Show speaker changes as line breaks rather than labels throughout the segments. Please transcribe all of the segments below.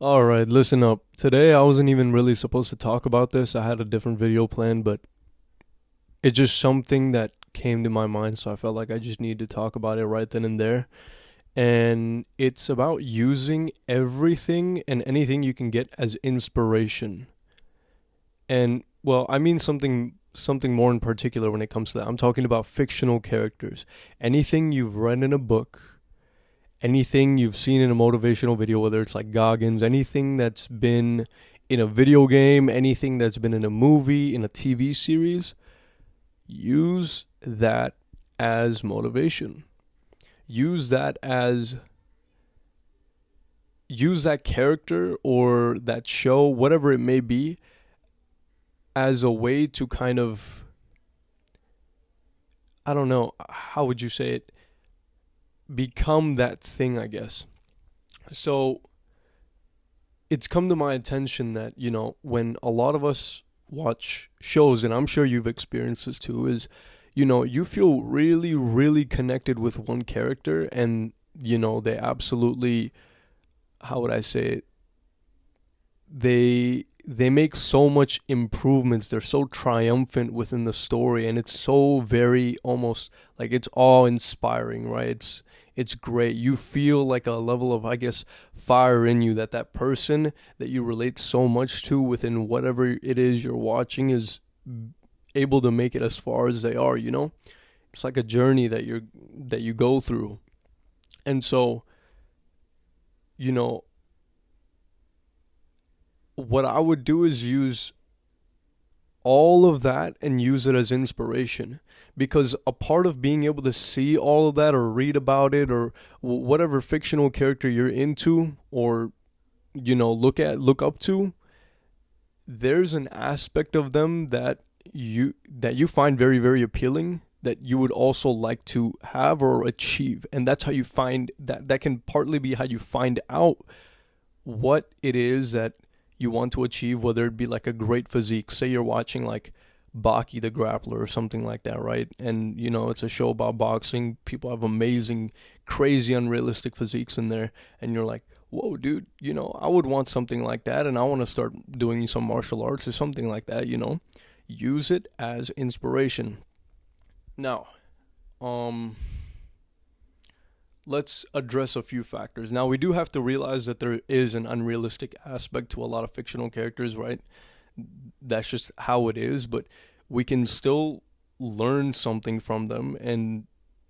All right, listen up. Today I wasn't even really supposed to talk about this. I had a different video planned, but it's just something that came to my mind, so I felt like I just needed to talk about it right then and there. And it's about using everything and anything you can get as inspiration. And well, I mean something more in particular when it comes to that. I'm talking about fictional characters. Anything you've read in a book, anything you've seen in a motivational video, whether it's like Goggins, anything that's been in a video game, anything that's been in a movie, in a TV series, use that as motivation. Use that as use that character or that show, whatever it may be, as a way to kind of, I don't know, how would you say it? Become that thing, I guess. So it's come to my attention that, when a lot of us watch shows, and I'm sure you've experienced this too, is, you feel really, really connected with one character, and, they absolutely, how would I say it? They make so much improvements. They're so triumphant within the story, and it's so very almost like it's awe inspiring, right? It's great. You feel like a level of, I guess, fire in you that that person that you relate so much to within whatever it is you're watching is able to make it as far as they are. It's like a journey that you go through. And so, you know, what I would do is use all of that and use it as inspiration, because a part of being able to see all of that or read about it or whatever fictional character you're into or look up to, there's an aspect of them that you find very, very appealing, that you would also like to have or achieve. And that's how you find that can partly be how you find out what it is that you want to achieve, whether it be like a great physique. Say you're watching like Baki the Grappler or something like that, right? And it's a show about boxing. People have amazing, crazy, unrealistic physiques in there, and you're like, whoa, dude, I would want something like that, and I want to start doing some martial arts or something like that. Use it as inspiration. Now, let's address a few factors. Now, we do have to realize that there is an unrealistic aspect to a lot of fictional characters, right? That's just how it is, but we can still learn something from them and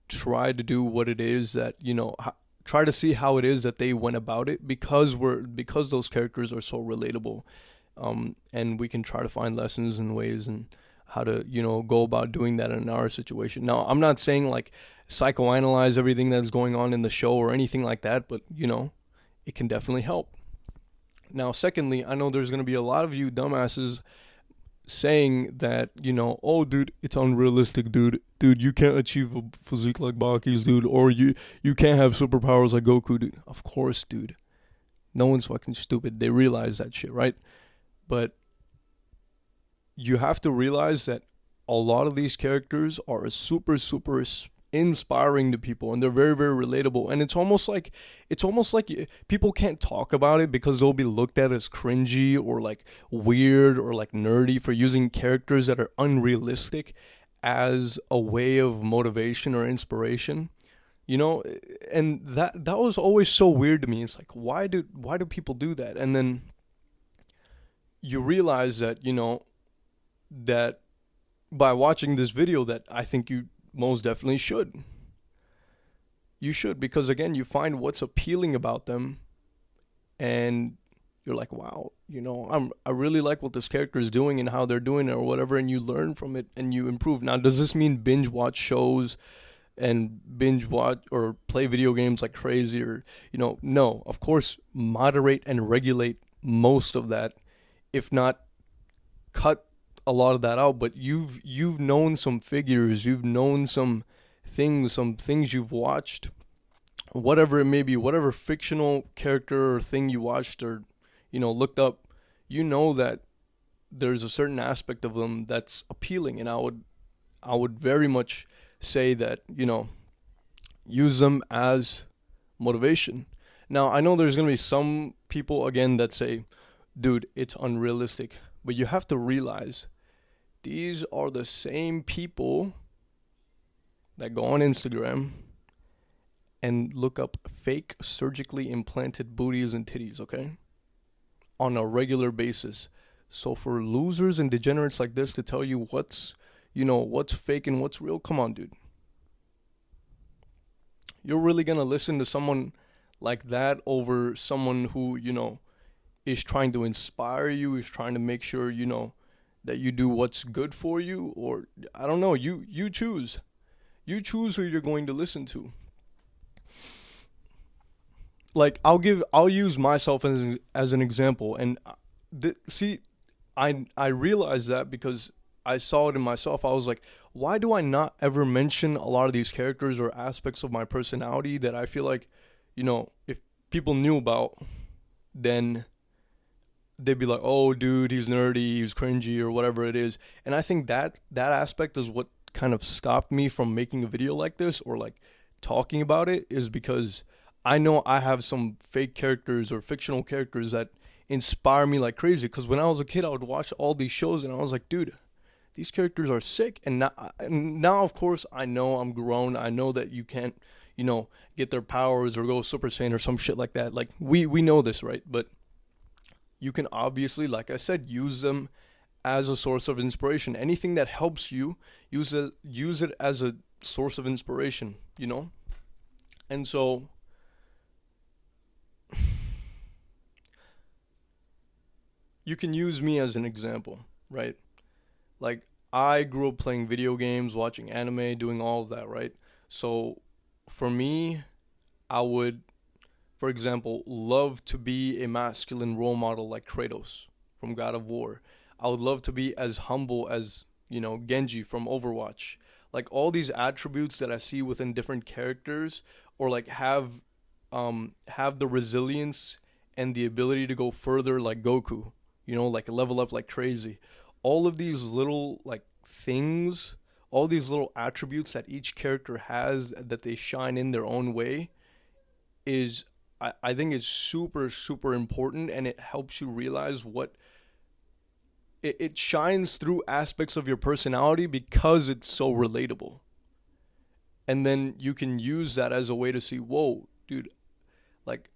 try to do what it is that, try to see how it is that they went about it, because those characters are so relatable. And we can try to find lessons and ways and how to, go about doing that in our situation. Now, I'm not saying like psychoanalyze everything that's going on in the show or anything like that, but it can definitely help. Now, secondly, I know there's going to be a lot of you dumbasses saying that, oh, dude, it's unrealistic, dude. Dude, you can't achieve a physique like Baki's, dude, or you can't have superpowers like Goku, dude. Of course, dude. No one's fucking stupid. They realize that shit, right? But you have to realize that a lot of these characters are super, super inspiring to people, and they're very, very relatable. And it's almost like people can't talk about it because they'll be looked at as cringy or like weird or like nerdy for using characters that are unrealistic as a way of motivation or inspiration. And that was always so weird to me. It's like, why do people do that? And then you realize that that by watching this video, that I think you most definitely should. You should, because again, you find what's appealing about them, and you're like, wow, I really like what this character is doing and how they're doing it or whatever, and you learn from it and you improve. Now, does this mean binge watch shows and binge watch or play video games like crazy, or no, of course, moderate and regulate most of that, if not cut a lot of that out. But you've known some figures, you've known some things you've watched, whatever it may be, whatever fictional character or thing you watched or looked up, that there's a certain aspect of them that's appealing. And I would very much say that use them as motivation. Now, I know there's going to be some people, again, that say, dude, it's unrealistic. But you have to realize these are the same people that go on Instagram and look up fake surgically implanted booties and titties, okay? On a regular basis. So for losers and degenerates like this to tell you what's fake and what's real, come on, dude. You're really going to listen to someone like that over someone who, is trying to inspire you, is trying to make sure, that you do what's good for you? Or, I don't know, you choose. You choose who you're going to listen to. Like, I'll use myself as an example. And I realized that because I saw it in myself. I was like, why do I not ever mention a lot of these characters or aspects of my personality that I feel like, if people knew about, then they'd be like, oh, dude, he's nerdy, he's cringy, or whatever it is. And I think that aspect is what kind of stopped me from making a video like this or like talking about it, is because I know I have some fake characters or fictional characters that inspire me like crazy. Because when I was a kid, I would watch all these shows and I was like, dude, these characters are sick. And now, of course, I know I'm grown. I know that you can't, get their powers or go Super Saiyan or some shit like that. Like, we know this, right? But you can obviously, like I said, use them as a source of inspiration. Anything that helps you, use it as a source of inspiration, And so you can use me as an example, right? Like, I grew up playing video games, watching anime, doing all of that, right? So for me, I would, for example, love to be a masculine role model like Kratos from God of War. I would love to be as humble as, Genji from Overwatch. Like, all these attributes that I see within different characters, or like have the resilience and the ability to go further like Goku, like level up like crazy. All of these little like things, all these little attributes that each character has that they shine in their own way is, I think it's super, super important, and it helps you realize what it shines through aspects of your personality because it's so relatable. And then you can use that as a way to see, whoa, dude, like,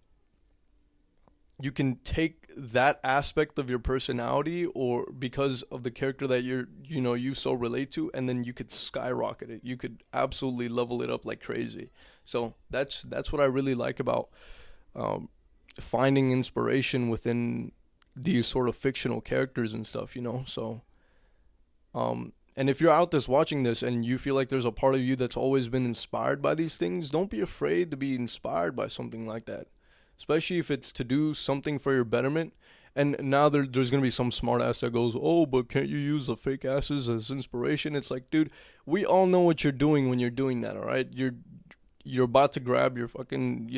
you can take that aspect of your personality or because of the character that you so relate to, and then you could skyrocket it. You could absolutely level it up like crazy. So that's what I really like about finding inspiration within these sort of fictional characters and stuff, So, and if you're out there watching this and you feel like there's a part of you that's always been inspired by these things, don't be afraid to be inspired by something like that. Especially if it's to do something for your betterment. And now there's going to be some smart ass that goes, oh, but can't you use the fake asses as inspiration? It's like, dude, we all know what you're doing when you're doing that, all right? You're about to grab your fucking,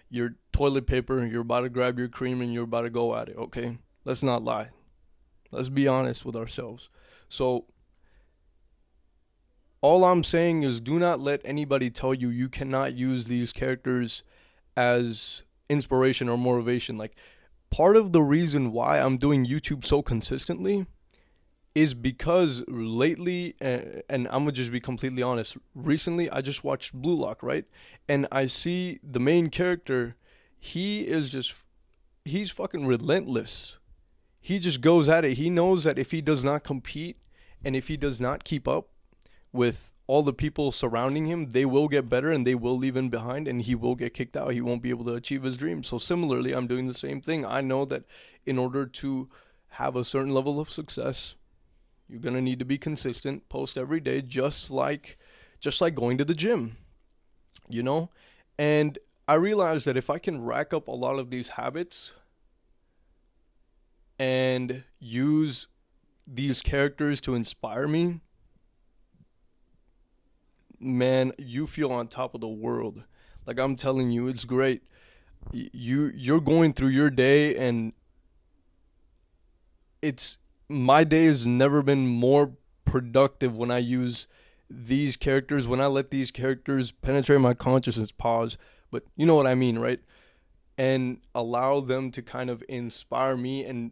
your toilet paper, you're about to grab your cream, and you're about to go at it, okay? Let's not lie. Let's be honest with ourselves. So all I'm saying is, do not let anybody tell you cannot use these characters as inspiration or motivation. Like, part of the reason why I'm doing YouTube so consistently is because lately, and I'm gonna just be completely honest, recently I just watched Blue Lock, right? And I see the main character, he's fucking relentless. He just goes at it. He knows that if he does not compete and if he does not keep up with all the people surrounding him, they will get better and they will leave him behind and he will get kicked out. He won't be able to achieve his dream. So similarly, I'm doing the same thing. I know that in order to have a certain level of success, you're going to need to be consistent, post every day, just like going to the gym, And I realized that if I can rack up a lot of these habits and use these characters to inspire me, man, you feel on top of the world. Like, I'm telling you, it's great. You're going through your day, and my day has never been more productive when I use these characters, when I let these characters penetrate my consciousness, but you know what I mean, right? And allow them to kind of inspire me, and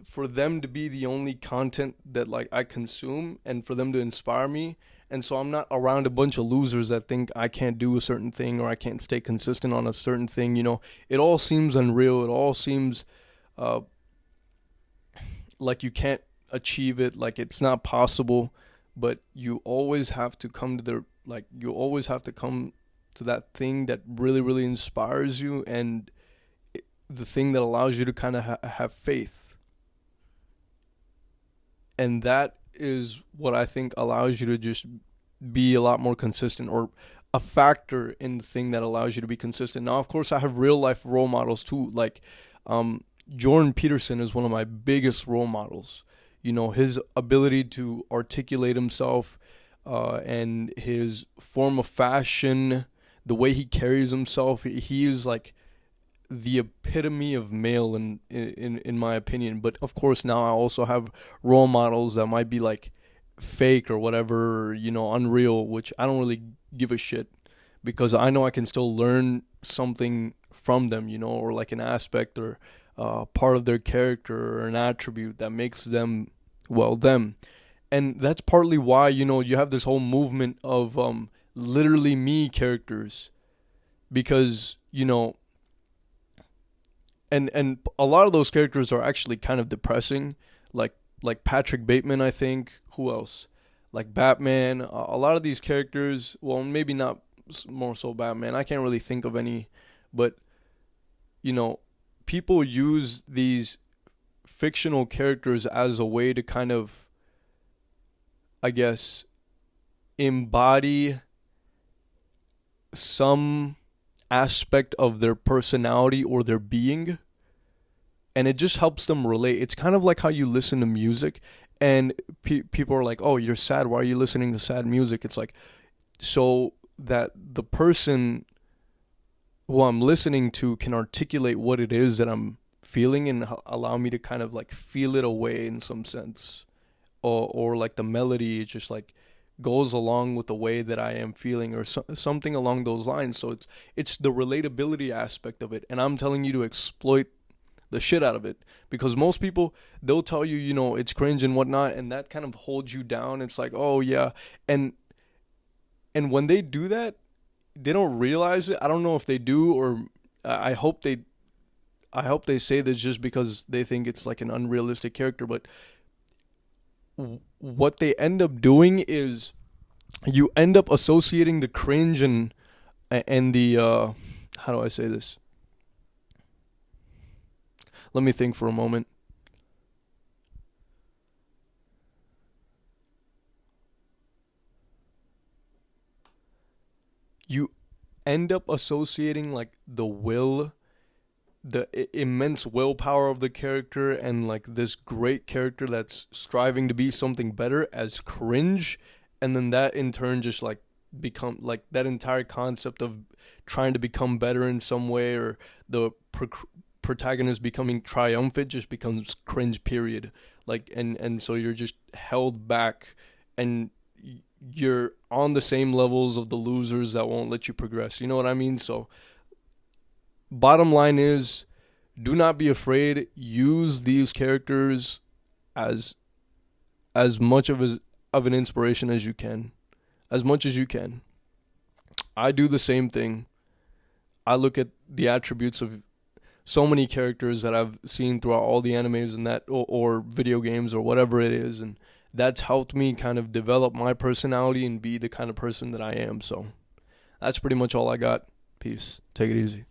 for them to be the only content that like I consume, and for them to inspire me. And so I'm not around a bunch of losers that think I can't do a certain thing or I can't stay consistent on a certain thing. It all seems unreal. It all seems uh, like you can't achieve it, like it's not possible. But you always have to come to you always have to come to that thing that really, really inspires you, and the thing that allows you to kind of have faith. And that is what I think allows you to just be a lot more consistent, or a factor in the thing that allows you to be consistent. Now, of course, I have real life role models too. Like, Jordan Peterson is one of my biggest role models. His ability to articulate himself, and his form of fashion, the way he carries himself, he is like the epitome of male in my opinion. But of course, now I also have role models that might be like fake or whatever, unreal, which I don't really give a shit, because I know I can still learn something from them, or like an aspect or part of their character or an attribute that makes them, well, them. And that's partly why, you have this whole movement of literally me characters, because, and a lot of those characters are actually kind of depressing, like Patrick Bateman, I think. Who else? Like Batman. A lot of these characters, well, maybe not more so Batman. I can't really think of any, but people use these fictional characters as a way to kind of, I guess, embody some aspect of their personality or their being, and it just helps them relate. It's kind of like how you listen to music, and people are like, oh, you're sad, why are you listening to sad music? It's like, so that the person who I'm listening to can articulate what it is that I'm feeling, and allow me to kind of like feel it away in some sense, or like the melody just like goes along with the way that I am feeling, or something along those lines. So it's the relatability aspect of it, and I'm telling you to exploit the shit out of it, because most people, they'll tell you, it's cringe and whatnot, and that kind of holds you down. It's like, oh yeah, and when they do that, they don't realize it. I don't know if they do, or I hope they say this just because they think it's like an unrealistic character, but what they end up doing is you end up associating the cringe and the how do I say this? Let me think for a moment. You end up associating like the immense willpower of the character, and like this great character that's striving to be something better, as cringe. And then that in turn just like become like that entire concept of trying to become better in some way, or the protagonist becoming triumphant, just becomes cringe, period. Like, and so you're just held back, and you're on the same levels of the losers that won't let you progress. You know what I mean? So bottom line is, do not be afraid. Use these characters as much of an inspiration as you can. As much as you can. I do the same thing. I look at the attributes of so many characters that I've seen throughout all the animes and that, or video games or whatever it is, and that's helped me kind of develop my personality and be the kind of person that I am. So that's pretty much all I got. Peace. Take it easy.